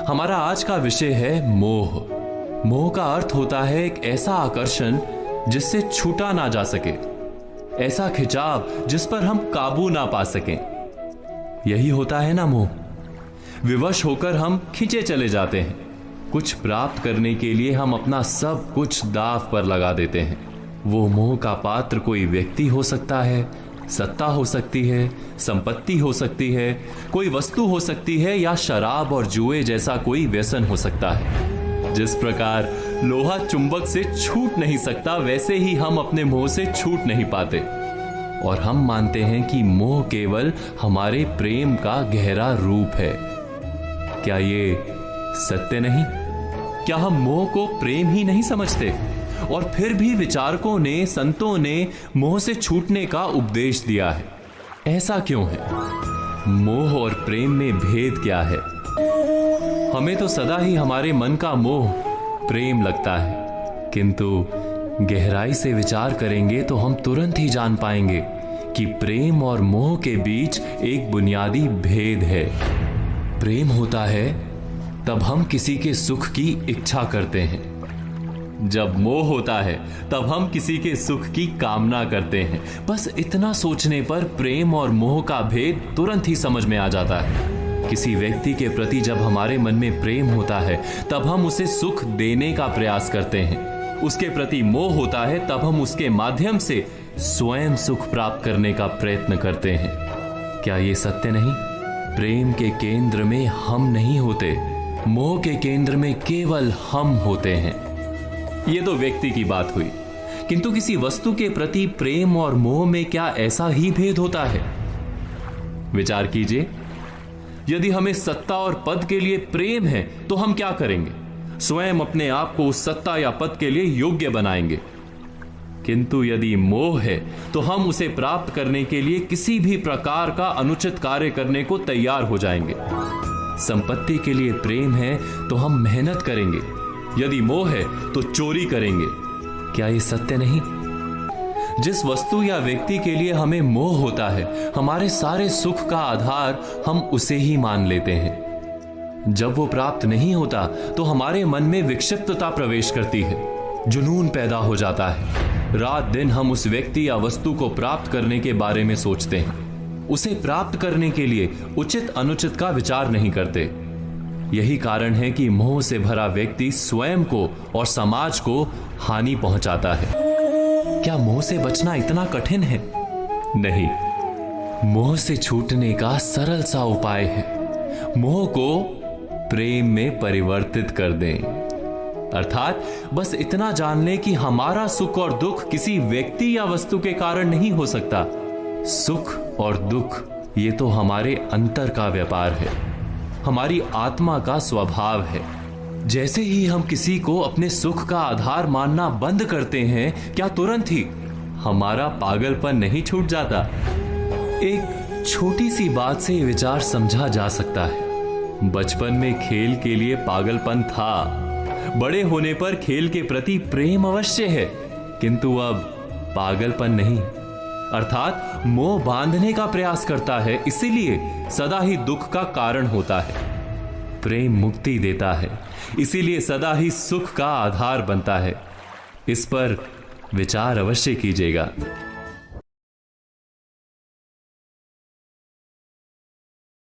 हमारा आज का विषय है मोह। मोह का अर्थ होता है एक ऐसा आकर्षण जिससे छूटा ना जा सके, ऐसा खिंचाव जिस पर हम काबू ना पा सकें। यही होता है ना मोह। विवश होकर हम खींचे चले जाते हैं। कुछ प्राप्त करने के लिए हम अपना सब कुछ दांव पर लगा देते हैं। वो मोह का पात्र कोई व्यक्ति हो सकता है, सत्ता हो सकती है, संपत्ति हो सकती है, कोई वस्तु हो सकती है, या शराब और जुए जैसा कोई व्यसन हो सकता है। जिस प्रकार लोहा चुंबक से छूट नहीं सकता, वैसे ही हम अपने मोह से छूट नहीं पाते। और हम मानते हैं कि मोह केवल हमारे प्रेम का गहरा रूप है। क्या ये सत्य नहीं? क्या हम मोह को प्रेम ही नहीं समझते? और फिर भी विचारकों ने, संतों ने मोह से छूटने का उपदेश दिया है। ऐसा क्यों है? मोह और प्रेम में भेद क्या है? हमें तो सदा ही हमारे मन का मोह प्रेम लगता है, किंतु गहराई से विचार करेंगे तो हम तुरंत ही जान पाएंगे कि प्रेम और मोह के बीच एक बुनियादी भेद है। प्रेम होता है तब हम किसी के सुख की इच्छा करते हैं, जब मोह होता है तब हम किसी के सुख की कामना करते हैं। बस इतना सोचने पर प्रेम और मोह का भेद तुरंत ही समझ में आ जाता है। किसी व्यक्ति के प्रति जब हमारे मन में प्रेम होता है तब हम उसे सुख देने का प्रयास करते हैं। उसके प्रति मोह होता है तब हम उसके माध्यम से स्वयं सुख प्राप्त करने का प्रयत्न करते हैं। क्या ये सत्य नहीं? प्रेम के केंद्र में हम नहीं होते, मोह के केंद्र में केवल हम होते हैं। ये तो व्यक्ति की बात हुई, किंतु किसी वस्तु के प्रति प्रेम और मोह में क्या ऐसा ही भेद होता है? विचार कीजिए, यदि हमें सत्ता और पद के लिए प्रेम है तो हम क्या करेंगे? स्वयं अपने आप को उस सत्ता या पद के लिए योग्य बनाएंगे। किंतु यदि मोह है तो हम उसे प्राप्त करने के लिए किसी भी प्रकार का अनुचित कार्य करने को तैयार हो जाएंगे। संपत्ति के लिए प्रेम है तो हम मेहनत करेंगे, यदि मोह है तो चोरी करेंगे। क्या ये सत्य नहीं? जिस वस्तु या व्यक्ति के लिए हमें मोह होता है, हमारे सारे सुख का आधार हम उसे ही मान लेते हैं। जब वो प्राप्त नहीं होता तो हमारे मन में विक्षिप्तता प्रवेश करती है, जुनून पैदा हो जाता है। रात दिन हम उस व्यक्ति या वस्तु को प्राप्त करने के बारे में सोचते हैं। उसे प्राप्त करने के लिए उचित अनुचित का विचार नहीं करते। यही कारण है कि मोह से भरा व्यक्ति स्वयं को और समाज को हानि पहुंचाता है। क्या मोह से बचना इतना कठिन है? नहीं, मोह से छूटने का सरल सा उपाय है। मोह को प्रेम में परिवर्तित कर दें। अर्थात बस इतना जान लें कि हमारा सुख और दुख किसी व्यक्ति या वस्तु के कारण नहीं हो सकता। सुख और दुख ये तो हमारे अंतर का व्यापार है, हमारी आत्मा का स्वभाव है। जैसे ही हम किसी को अपने सुख का आधार मानना बंद करते हैं, क्या तुरंत ही हमारा पागलपन नहीं छूट जाता? एक छोटी सी बात से ये विचार समझा जा सकता है। बचपन में खेल के लिए पागलपन था, बड़े होने पर खेल के प्रति प्रेम अवश्य है, किंतु अब पागलपन नहीं, अर्थात मोह बांधने का प्रयास करता है, इसीलिए सदा ही दुख का कारण होता है। प्रेम मुक्ति देता है, इसीलिए सदा ही सुख का आधार बनता है। इस पर विचार अवश्य कीजिएगा।